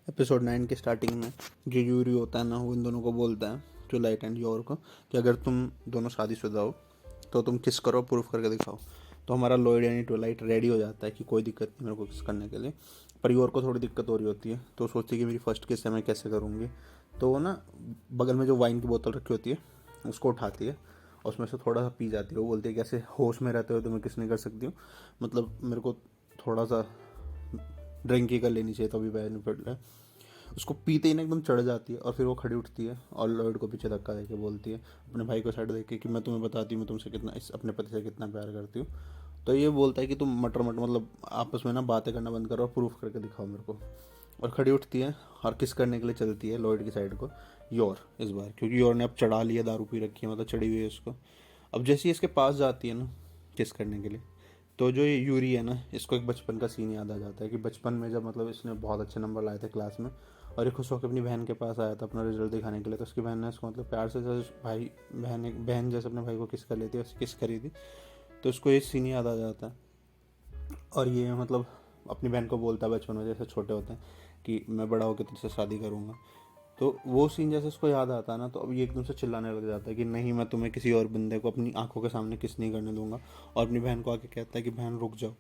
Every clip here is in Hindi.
एपिसोड 9 के स्टार्टिंग में जो यूरी होता है ना, वो इन दोनों को बोलता है, ट्विलाइट एंड योर को, कि अगर तुम दोनों शादीशुदा हो तो तुम किस करो, प्रूफ करके दिखाओ। तो हमारा लॉयड यानी ट्विलाइट रेडी हो जाता है कि कोई दिक्कत नहीं मेरे को किस करने के लिए। पर योर को थोड़ी दिक्कत हो रही होती है, तो सोचती है कि मेरी फर्स्ट किस है, मैं कैसे करूँगी। तो वो ना बगल में जो वाइन की बोतल रखी होती है उसको उठाती है और उसमें से थोड़ा सा पी जाती है। वो बोलती है कि ऐसे होश में रहते हुए तो मैं किस नहीं कर सकती हूँ, मतलब मेरे को थोड़ा सा ड्रिंक ही कर लेनी चाहिए, तो अभी बेनिफिट है। उसको पीते ही ना एकदम चढ़ जाती है और फिर वो खड़ी उठती है और लॉयड को पीछे धक्का देके बोलती है, अपने भाई को साइड देके, कि मैं तुम्हें बताती हूँ मैं तुमसे कितना इस अपने पति से कितना प्यार करती हूँ। तो ये बोलता है कि तुम मटर मटर मतलब आपस में ना बातें करना बंद करो और प्रूफ करके दिखाओ मेरे को। और खड़ी उठती है और किस करने के लिए चलती है लॉयड की साइड को, योर इस बार, क्योंकि योर ने अब चढ़ा लिया, दारू पी रखी है, मतलब चढ़ी हुई है उसको। अब जैसे ही इसके पास जाती है ना किस करने के लिए, तो जो ये यूरी है ना, इसको एक बचपन का सीन याद आ जाता है कि बचपन में जब मतलब इसने बहुत अच्छे नंबर लाए थे क्लास में और ये खुश होकर अपनी बहन के पास आया था अपना रिजल्ट दिखाने के लिए, तो उसकी बहन ने इसको मतलब प्यार से जैसे भाई बहन जैसे अपने भाई को किस कर लेती है, किस करी थी। तो उसको ये सीन याद आ जाता है और ये मतलब अपनी बहन को बोलता है बचपन में जैसे छोटे होते हैं कि मैं बड़ा होकर तुझसे शादी करूँगा। तो वो सीन जैसे उसको याद आता है ना, तो अब ये एकदम से चिल्लाने लग जाता है कि नहीं, मैं तुम्हें किसी और बंदे को अपनी आंखों के सामने किस नहीं करने दूंगा। और अपनी बहन को आके कहता है कि बहन रुक जाओ।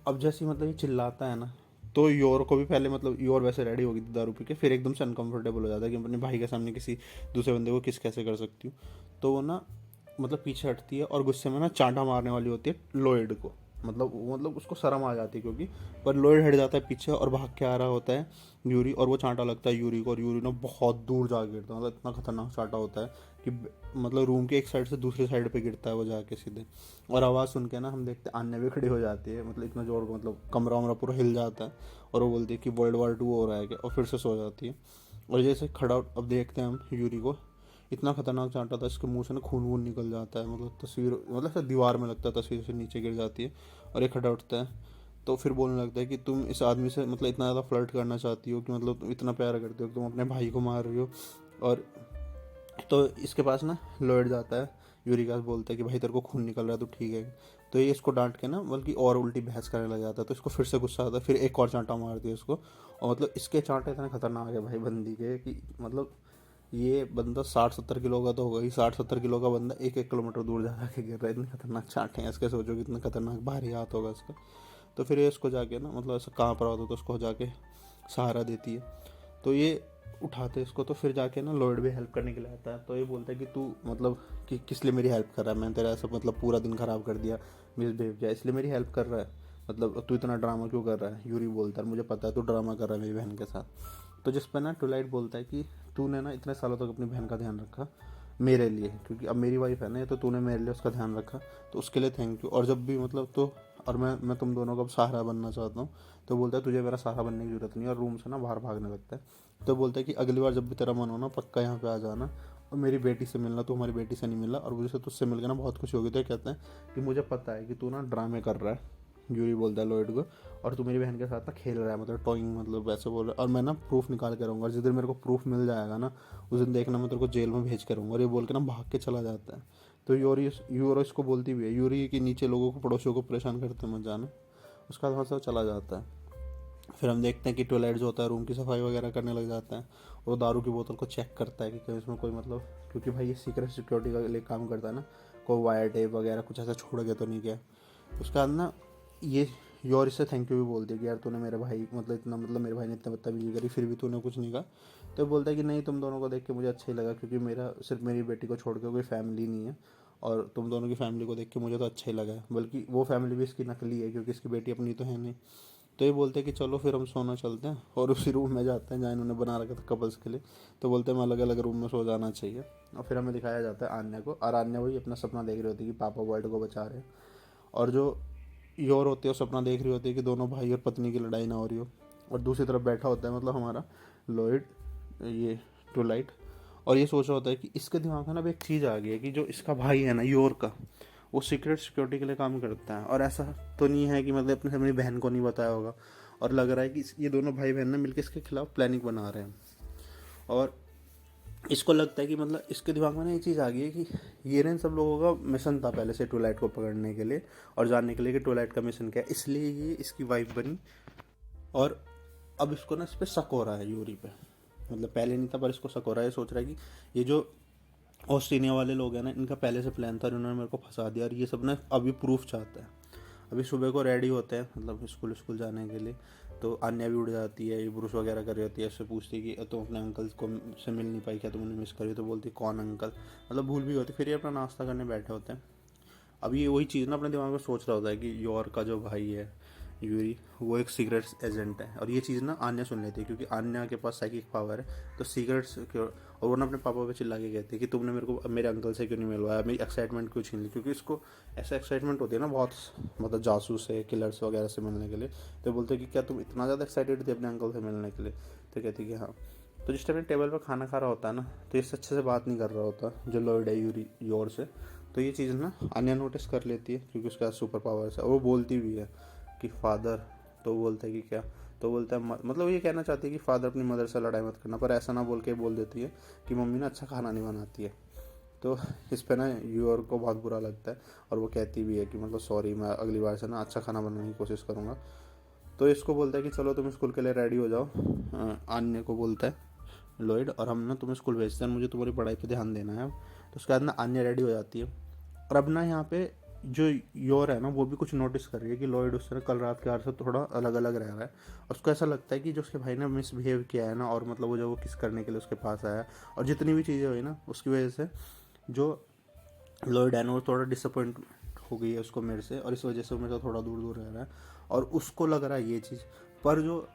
अब जैसे मतलब ये चिल्लाता है ना, तो योर को भी पहले मतलब योर वैसे रेडी हो गई थी दारू पी के, फिर एकदम से अनकंफर्टेबल हो जाता है कि अपने भाई के सामने किसी दूसरे बंदे को किस कैसे कर सकती हूँ। तो वो ना मतलब पीछे हटती है और गुस्से में ना चांटा मारने वाली होती है लॉयड को। मतलब उसको शर्म आ जाती है क्योंकि, पर लॉयड हट जाता है पीछे और भाग के आ रहा होता है यूरी, और वो चांटा लगता है यूरी को, और यूरी ना बहुत दूर जा गिरता है, मतलब इतना खतरनाक चांटा होता है कि मतलब रूम के एक साइड से दूसरी साइड पे गिरता है वो जाके सीधे। और आवाज़ सुन के ना हम देखते हैं आन्या भी खड़ी हो जाती है, मतलब इतना जोर, मतलब कमरा वमरा पूरा हिल जाता है। और वो बोलती है कि वर्ल्ड वॉर 2 हो रहा है क्या, और फिर से सो जाती है। और जैसे खड़ा अब देखते हैं हम यूरी को, इतना खतरनाक चांटा था, इसके मुंह से ना खून वून निकल जाता है, मतलब तस्वीर मतलब ऐसा दीवार में लगता है, तस्वीर से नीचे गिर जाती है। और ये खड़ा उठता है तो फिर बोलने लगता है कि तुम इस आदमी से मतलब इतना ज़्यादा फ्लर्ट करना चाहती हो कि मतलब तुम इतना प्यार करते हो कि तुम अपने भाई को मार रही हो। और तो इसके पास ना लॉयड जाता है, यूरिका बोलता है कि भाई तेरे को खून निकल रहा है तो ठीक है। तो ये इसको डांट के ना बल्कि और उल्टी बहस करने लग जाता है, तो इसको फिर से गुस्सा आता है, फिर एक और चांटा मार दिया इसको। और मतलब इसके चांटे इतने खतरनाक है भाई बंदी के कि मतलब ये बंदा 60-70 किलो का तो होगा ही, 60-70 किलो का बंदा 1-1 किलोमीटर दूर जा के गिर रहा है, इतने खतरनाक चांटे हैं इसके, सोचो कितना खतरनाक भारी हाथ होगा इसका। तो फिर ये उसको जाके ना मतलब ऐसा कहाँ पर होता है तो उसको जाके सहारा देती है। तो ये उठाते इसको, तो फिर जाके ना लॉयड भी हेल्प करने के लिए आता है। तो ये बोलता है कि तू मतलब कि किस लिए मेरी हेल्प कर रहा है, मैंने तेरा ऐसा मतलब पूरा दिन ख़राब कर दिया, मिसबिहेव किया, इसलिए मेरी हेल्प कर रहा है, मतलब तू इतना ड्रामा क्यों कर रहा है। यूरी बोलता है मुझे पता है तू ड्रामा कर रहा है मेरी बहन के साथ। तो जिस पर ना ट्विलाइट बोलता है कि तूने ना इतने सालों तक अपनी बहन का ध्यान रखा मेरे लिए, क्योंकि अब मेरी वाइफ है ना ये, तो तूने मेरे लिए उसका ध्यान रखा, तो उसके लिए थैंक यू। और जब भी मतलब तो और मैं तुम दोनों का अब सहारा बनना चाहता हूँ। तो बोलता है तुझे मेरा सहारा बनने की ज़रूरत नहीं है, और रूम से ना बाहर भागने लगता है। तो बोलता है कि अगली बार जब भी तेरा मन हो ना पक्का यहाँ पे आ जाना और मेरी बेटी से मिलना, तो हमारी बेटी से नहीं मिला, और मुझे तुझसे मिलकर ना बहुत खुशी होगी। तो कहते हैं कि मुझे पता है कि तू ना ड्रामे कर रहा है, यूरी बोलता है लॉयड को, और तू मेरी बहन के साथ ना खेल रहा है, मतलब टॉइंग, मतलब वैसे बोल रहा है, और मैं ना प्रूफ निकाल के रहूँगा, और जिस दिन मेरे को प्रूफ मिल जाएगा ना उस दिन देखना मैं तेरे को जेल में भेज के रहूँगा। और ये बोल के ना भाग के चला जाता है। तो यूरो इसको बोलती भी है, यूरी के नीचे लोगों को, पड़ोसियों को परेशान करते मत जाना। उसका वहाँ से चला जाता है। फिर हम देखते हैं कि ट्विलाइट जो होता है रूम की सफाई वगैरह करने लग जाता है, और दारू की बोतल को चेक करता है कि कहीं इसमें कोई मतलब, क्योंकि भाई ये सीक्रेट सिक्योरिटी का लिए काम करता है ना, कोई वायर टेप वगैरह कुछ ऐसा छोड़ के तो नहीं गया। उसके बाद ना ये योर इससे थैंक यू भी बोलती है कि यार तूने मेरे भाई मतलब इतना, मतलब मेरे भाई ने इतना बदतमीजी करी फिर भी तूने कुछ नहीं कहा। तो बोलता है कि नहीं, तुम दोनों को देख के मुझे अच्छा ही लगा, क्योंकि मेरा सिर्फ मेरी बेटी को छोड़ के कोई फैमिली नहीं है, और तुम दोनों की फैमिली को देख के मुझे तो अच्छा ही लगा है, बल्कि वो फैमिली भी इसकी नकली है क्योंकि इसकी बेटी अपनी तो है नहीं। तो ये बोलते हैं कि चलो फिर हम सोना चलते हैं, और उसी रूम में जाते हैं जहाँ इन्होंने बना रखा था कपल्स के लिए। तो बोलते हैं हमें अलग अलग रूम में सो जाना चाहिए। और फिर हमें दिखाया जाता है आन्या को, और आन्या वही अपना सपना देख रही होती है कि पापा वर्ल्ड को बचा रहे हैं। और जो योर होती है वो सपना देख रही होती है कि दोनों भाई और पत्नी की लड़ाई ना हो रही हो। और दूसरी तरफ बैठा होता है मतलब हमारा लॉयड, ये ट्विलाइट, और ये सोच रहा होता है कि इसके दिमाग में ना अब एक चीज़ आ गई है कि जो इसका भाई है ना योर का, वो सीक्रेट सिक्योरिटी के लिए काम करता है, और ऐसा तो नहीं है कि मतलब अपने अपनी बहन को नहीं बताया होगा। और लग रहा है कि ये दोनों भाई बहन ना मिलकर इसके खिलाफ प्लानिंग बना रहे हैं। और इसको लगता है कि मतलब इसके दिमाग में ना एक चीज़ आ गई है कि ये ना इन सब लोगों का मिशन था पहले से ट्विलाइट को पकड़ने के लिए और जानने के लिए कि ट्विलाइट का मिशन क्या है, इसलिए ये इसकी वाइफ बनी। और अब इसको ना इस पर शक हो रहा है यूरी पे, मतलब पहले नहीं था पर इसको शक हो रहा है, सोच रहा है कि ये जो ऑस्ट्रेलिया वाले लोग हैं ना, इनका पहले से प्लान था, इन्होंने मेरे को फंसा दिया, और ये सब ना अभी प्रूफ चाहता है। अभी सुबह को रेडी होते हैं मतलब स्कूल जाने के लिए, तो अन्या भी उड़ जाती है, ये ब्रूस वगैरह कर रही होती है, इससे पूछती है कि तुम अपने अंकल को से मिल नहीं पाई क्या, तुम उन्हें मिस करी, तो बोलती कौन अंकल, मतलब भूल भी होती। फिर ये अपना नाश्ता करने बैठे होते हैं। अभी ये वही चीज़ ना अपने दिमाग में सोच रहा होता है कि योर का जो भाई है यूरी, वो एक सीक्रेट एजेंट है, और ये चीज़ ना आन्या सुन लेती है, क्योंकि आन्या के पास साइकिक पावर है, तो सीक्रेट्स, और वो ना अपने पापा पे चिल्ला के कहती है कि तुमने मेरे को मेरे अंकल से क्यों नहीं मिलवाया, मेरी एक्साइटमेंट क्यों छीन ली, क्योंकि इसको ऐसा एक्साइटमेंट होती है ना बहुत, मतलब जासूस है, किलर्स वगैरह से मिलने के लिए। तो बोलते हैं कि क्या तुम इतना ज़्यादा एक्साइटेड थे अपने अंकल से मिलने के लिए, तो कहती है कि हाँ। तो जिस टाइम टेबल पर खाना खा रहा होता है ना, तो इससे अच्छे से बात नहीं कर रहा होता जो लॉयड है यूरी योर से। तो ये चीज़ ना अन्या नोटिस कर लेती है, क्योंकि उसके पास सुपर पावर्स है, और वो बोलती भी है कि फादर, तो बोलता है कि क्या, तो बोलता है मतलब ये कहना चाहती है कि फादर अपनी मदर से लड़ाई मत करना, पर ऐसा ना बोल के बोल देती है कि मम्मी ना अच्छा खाना नहीं बनाती है। तो इस पे ना यूर को बहुत बुरा लगता है, और वो कहती भी है कि मतलब सॉरी, मैं अगली बार से ना अच्छा खाना बनाने की कोशिश करूँगा। तो इसको बोलता है कि चलो तुम स्कूल के लिए रेडी हो जाओ, अन्य को बोलता है लॉयड, और हम ना तुम्हें स्कूल भेजते हैं, मुझे तुम्हारी पढ़ाई पे ध्यान देना है अब। तो उसके बाद ना अन्य रेडी हो जाती है, और अब ना यहाँ पे जो योर है ना, वो भी कुछ नोटिस कर रही है कि लॉयड उससे कल रात के 8 से थोड़ा अलग अलग रह रहा है। उसको ऐसा लगता है कि जो उसके भाई ने मिसबिहेव किया है ना, और मतलब वो जब वो किस करने के लिए उसके पास आया, और जितनी भी चीज़ें हुई ना, उसकी वजह से जो लॉयड है ना, वो थोड़ा डिसअपॉइंट हो गई है उसको मेरे से, और इस वजह से वो मेरे से थोड़ा दूर दूर रह रहा है, और उसको लग रहा है ये चीज़। पर जो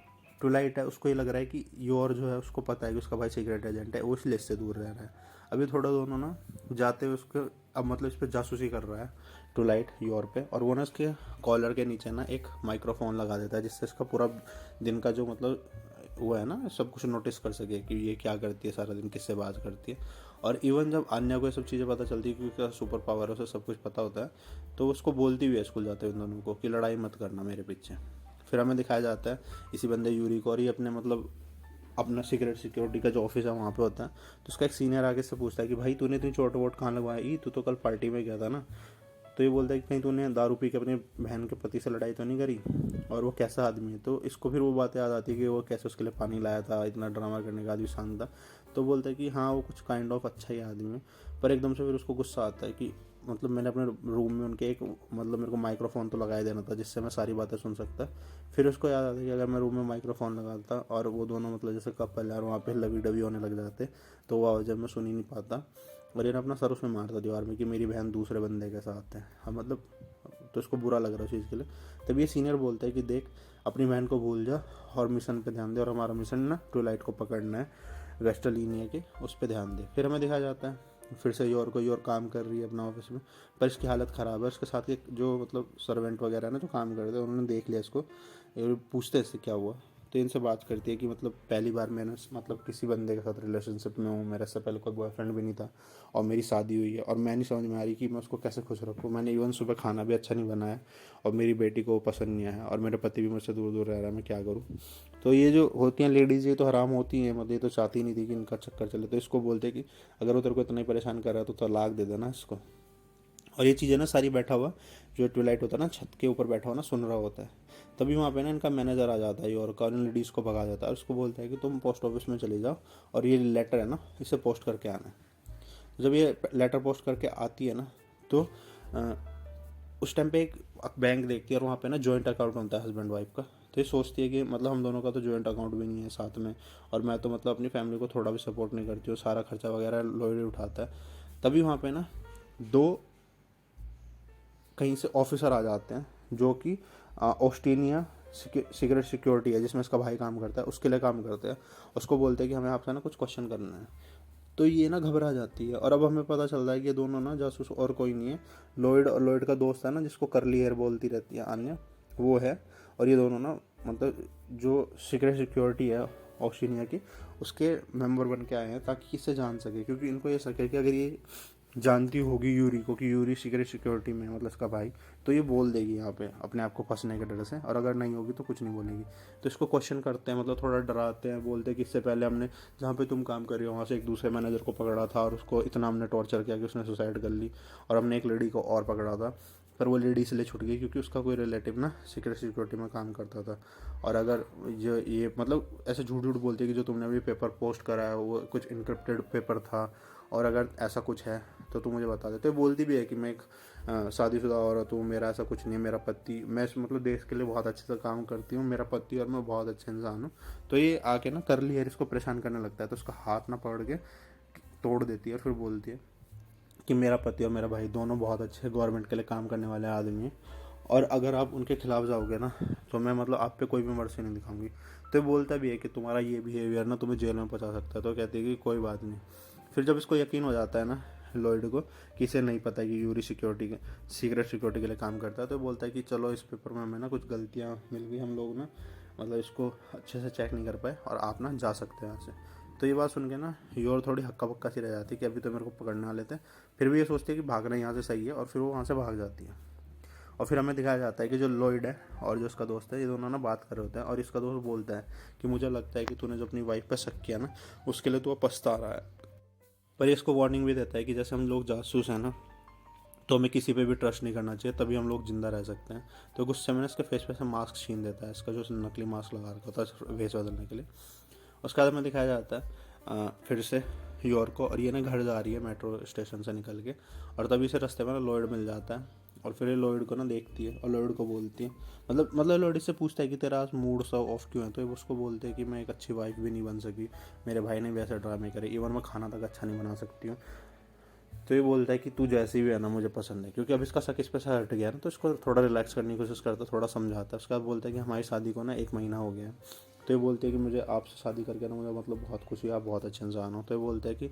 ट्विलाइट है उसको ये लग रहा है कि योर जो है उसको पता है कि उसका भाई सीक्रेट एजेंट है, वो इसलिए इससे दूर रह रहा है। अभी थोड़ा दोनों ना जाते हुए उसके, अब मतलब इस पर जासूसी कर रहा है ट्विलाइट योर पे, और वो ना उसके कॉलर के नीचे ना एक माइक्रोफोन लगा देता है, जिससे इसका पूरा दिन का जो मतलब वो है ना, सब कुछ नोटिस कर सके कि ये क्या करती है सारा दिन, किससे बात करती है। और इवन जब अन्य को ये सब चीज़ें पता चलती है, क्योंकि उसका सुपर पावर है, उसे सब कुछ पता होता है, तो उसको बोलती हुई है स्कूल जाते हुए इन दोनों को कि लड़ाई मत करना मेरे पीछे। फिर हमें दिखाया जाता है इसी बंदे यूरी को, और ये अपने मतलब अपना सीक्रेट सिक्योरिटी का जो ऑफिस है वहाँ पे होता है। तो उसका एक सीनियर आगे से पूछता है कि भाई तूने इतनी चोट वोट कहाँ लगवाई, तू तो कल पार्टी में गया था ना। तो ये बोलता है कि कहीं तूने दारू पी के अपनी बहन के पति से लड़ाई तो नहीं करी, और वो कैसा आदमी है। तो इसको फिर वो बात याद आती है कि वो कैसे उसके लिए पानी लाया था, इतना ड्रामा करने का आदमी शांत था। तो बोलता है कि हाँ वो कुछ काइंड ऑफ अच्छा ही आदमी है। पर एकदम से फिर उसको गुस्सा आता है कि मतलब मैंने अपने रूम में उनके एक मतलब मेरे को माइक्रोफोन तो लगाए देना था, जिससे मैं सारी बातें सुन सकता। फिर उसको याद आता है कि अगर मैं रूम में माइक्रोफोन लगाता और वो दोनों मतलब जैसे कपल यार वहाँ पे लवी डवी होने लग जाते, तो वो आवाज़ जब मैं सुन ही नहीं पाता, और ये ना अपना सर उसमें मारता दीवार में कि मेरी बहन दूसरे बंदे के साथ है। हाँ मतलब, तो इसको बुरा लग रहा है उस चीज़ के लिए। तभी ये सीनियर बोलता है कि देख अपनी बहन को भूल जा और मिशन पे ध्यान दे, और हमारा मिशन ना ट्विलाइट को पकड़ना है, वेस्टलिनिया के, उस पर ध्यान दे। फिर हमें दिखाया जाता है फिर से योर कोई और काम कर रही है अपना ऑफिस में, पर इसकी हालत ख़राब है। उसके साथ एक जो मतलब सर्वेंट वगैरह है ना जो काम करते हैं, उन्होंने देख लिया इसको, ये पूछते हैं इससे क्या हुआ। तो इनसे बात करती है कि मतलब पहली बार मैंने मतलब किसी बंदे के साथ रिलेशनशिप में हूँ, मेरा इससे पहले कोई बॉयफ्रेंड भी नहीं था, और मेरी शादी हुई है, और मैं नहीं समझ में आ रही कि मैं उसको कैसे खुश रखूँ। मैंने इवन सुबह खाना भी अच्छा नहीं बनाया, और मेरी बेटी को पसंद नहीं आया, और मेरे पति भी मुझसे दूर दूर रह रहा है, मैं क्या करूँ। तो ये जो होती हैं लेडीज़, ये तो हराम होती हैं, मतलब ये तो चाहती नहीं थी कि इनका चक्कर चले। तो इसको बोलते कि अगर वो तेरे को इतना ही परेशान कर रहा है तो तलाक दे देना इसको। और ये चीज़ें ना सारी बैठा हुआ जो ट्विलाइट होता है ना, छत के ऊपर बैठा हुआ ना सुन रहा होता है। तभी वहाँ पे ना इनका मैनेजर आ जाता है और इन लेडीज़ को भगा जाता है, उसको बोलता है कि तुम पोस्ट ऑफिस में चले जाओ और ये लेटर है ना इसे पोस्ट करके आना है। तो जब ये लेटर पोस्ट करके आती है ना, तो उस टाइम पे एक बैंक देखती है, और वहाँ पे ना जॉइंट अकाउंट होता है हस्बैंड वाइफ का। तो ये सोचती है कि मतलब हम दोनों का तो जॉइंट अकाउंट भी नहीं है साथ में, और मैं तो मतलब अपनी फैमिली को थोड़ा भी सपोर्ट नहीं करती हूँ, सारा खर्चा वगैरह लॉयड उठाता है। तभी वहाँ पे ना दो कहीं से ऑफिसर आ जाते हैं, जो कि ऑस्ट्रेलिया सीक्रेट सिक्योरिटी है जिसमें इसका भाई काम करता है, उसके लिए काम करते हैं। उसको बोलते हैं कि हमें आपसे ना कुछ क्वेश्चन करना है। तो ये ना घबरा जाती है, और अब हमें पता चल रहा है कि ये दोनों ना जासूस और कोई नहीं है, लॉयड और लॉयड का दोस्त है ना जिसको करली हेयर बोलती रहती है अन्य, वो है। और ये दोनों ना मतलब जो सीक्रेट सिक्योरिटी है ऑस्ट्रेलिया की, उसके मेंबर बन के आए हैं ताकि इससे जान सके, क्योंकि इनको ये सके कि अगर ये जानती होगी यूरी को कि यूरी सीक्रेट सिक्योरिटी में मतलब इसका भाई, तो ये बोल देगी यहाँ पे अपने आप को फंसने के डर से, और अगर नहीं होगी तो कुछ नहीं बोलेगी। तो इसको क्वेश्चन करते हैं, मतलब थोड़ा डराते हैं, बोलते हैं कि इससे पहले हमने जहाँ पे तुम काम कर रहे हो वहाँ से एक दूसरे मैनेजर को पकड़ा था, और उसको इतना हमने टॉर्चर किया कि उसने सुसाइड कर ली, और हमने एक लड़की को और पकड़ा था, पर वो लेडी इसलिए छूट गई क्योंकि उसका कोई रिलेटिव ना सीक्रेट सिक्योरिटी में काम करता था। और अगर जो ये मतलब ऐसे झूठ झूठ बोलती है कि जो तुमने अभी पेपर पोस्ट करा है वो कुछ इनक्रिप्टेड पेपर था, और अगर ऐसा कुछ है तो तू मुझे बता दे। तो ये बोलती भी है कि मैं एक शादीशुदा औरत हूँ, मेरा ऐसा कुछ नहीं है, मेरा पति, मैं मतलब देश के लिए बहुत अच्छे से काम करती हूँ, मेरा पति और मैं बहुत अच्छे इंसान हूँ। तो ये आके ना करली हेरिस को परेशान करने लगता है, तो उसका हाथ ना पकड़ के तोड़ देती है और फिर बोलती है कि मेरा पति और मेरा भाई दोनों बहुत अच्छे गवर्नमेंट के लिए काम करने वाले आदमी हैं, और अगर आप उनके खिलाफ जाओगे ना तो मैं मतलब आप पे कोई भी मर्सी नहीं दिखाऊंगी। तो ये बोलता भी है कि तुम्हारा ये बिहेवियर ना तुम्हें जेल में पहुंचा सकता है। तो कहती है कि कोई बात नहीं। फिर जब इसको यकीन हो जाता है ना लॉयड को कि इसे नहीं पता कि यूरी सिक्योरिटी के सीक्रेट सिक्योरिटी के लिए काम करता है, तो बोलता है कि चलो इस पेपर में हमें ना कुछ गलतियाँ मिल गई, हम लोग ना मतलब इसको अच्छे से चेक नहीं कर पाए और आप ना जा सकते हैं यहाँ से। तो ये बात सुन के ना योर थोड़ी हक्का बक्का सी रह जाती है कि अभी तो मेरे को पकड़ने वाले थे। फिर भी ये सोचती है कि भागना यहाँ से सही है, और फिर वो वहाँ से भाग जाती है। और फिर हमें दिखाया जाता है कि जो लॉयड है और जो उसका दोस्त है ये दोनों ना बात कर रहे होते हैं, और इसका दोस्त बोलता है कि मुझे लगता है कि तूने जो अपनी वाइफ पे शक किया ना उसके लिए तो पछता रहा है। पर ये इसको वार्निंग भी देता है कि जैसे हम लोग जासूस हैं ना तो हमें किसी पे भी ट्रस्ट नहीं करना चाहिए, तभी हम लोग जिंदा रह सकते हैं। तो गुस्से में इसके फेस पे से मास्क छीन देता है, इसका जो नकली मास्क लगा रखा होता है वेश बदलने के लिए। उसके बाद में दिखाया जाता है फिर से यॉर्क को, और ये ना घर जा रही है मेट्रो स्टेशन से निकल के, और तभी से रास्ते में ना लॉयड मिल जाता है। और फिर ये लॉयड को ना देखती है और लॉयड को बोलती है मतलब लॉयड से पूछता है कि तेरा आज मूड सा ऑफ क्यों है। तो वो उसको बोलते हैं कि मैं एक अच्छी वाइफ भी नहीं बन सकी, मेरे भाई ने भी ऐसे ड्रामे करे, इवन मैं खाना तक अच्छा नहीं बना सकती हूँ। तो ये बोलता है कि तू जैसी भी है ना मुझे पसंद है, क्योंकि अब इसका शक इस पे से हट गया ना, तो इसको थोड़ा रिलैक्स करने की कोशिश करता है, थोड़ा समझाता है। उसके बाद बोलता है कि हमारी शादी को ना 1 महीना हो गया है। तो ये बोलते हैं कि मुझे आपसे शादी करके ना मुझे मतलब बहुत खुशी है, आप बहुत अच्छे इंसान हो। तो ये बोलते हैं कि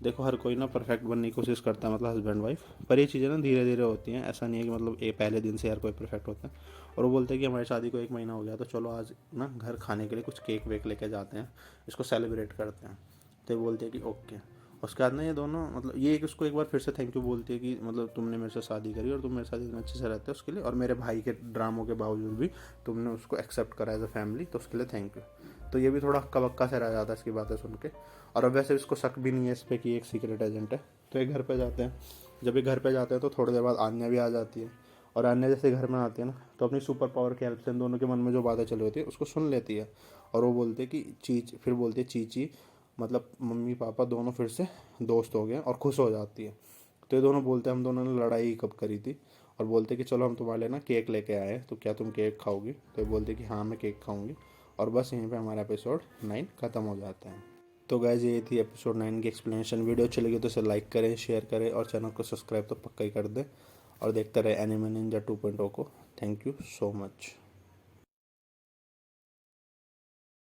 देखो हर कोई ना परफेक्ट बनने की कोशिश करता है, मतलब हस्बैंड वाइफ, पर ये चीज़ें ना धीरे धीरे होती हैं, ऐसा नहीं है कि मतलब ये पहले दिन से हर कोई परफेक्ट होता है। और वो बोलते हैं कि हमारी शादी को 1 महीना हो गया, तो चलो आज ना घर खाने के लिए कुछ केक वेक लेके जाते हैं, इसको सेलिब्रेट करते हैं। तो ये बोलते हैं कि ओके। उसके बाद ना ये दोनों मतलब ये एक उसको एक बार फिर से थैंक यू बोलती है कि मतलब तुमने मेरे से शादी करी और तुम मेरे साथ इतने अच्छे से रहते हो उसके लिए, और मेरे भाई के ड्रामों के बावजूद भी तुमने उसको एक्सेप्ट करा एज अ फैमिली, तो उसके लिए थैंक यू। तो ये भी थोड़ा हक्का बक्का से रह जाता है इसकी बातें सुन के। और अब वैसे इसको शक भी नहीं है इस पर कि एक सीक्रेट एजेंट है। तो ये घर पे जाते हैं। जब ये घर पे जाते हैं तो थोड़ी देर बाद आन्या भी आ जाती है, और आन्या जैसे घर में आती है ना तो अपनी सुपर पावर की हेल्प से इन दोनों के मन में जो बातें चली होती है उसको सुन लेती है। और वो बोलते हैं कि फिर बोलती है चीची मतलब मम्मी पापा दोनों फिर से दोस्त हो गए, और खुश हो जाती है। तो ये दोनों बोलते हैं हम दोनों ने लड़ाई कब करी थी, और बोलते कि चलो हम तुम्हारे लिए ना केक लेके आए हैं, तो क्या तुम केक खाओगी। तो ये बोलते कि हाँ मैं केक खाऊंगी। और बस यहीं पे हमारा एपिसोड 9 ख़त्म हो जाता है। तो गाइस ये थी एपिसोड 9 की एक्सप्लेनेशन। वीडियो अच्छी लगी तो इसे लाइक करें, शेयर करें, और चैनल को सब्सक्राइब तो पक्का ही कर दें, और देखते रहे एनिमे निंजा 2.0 को। Thank you so much.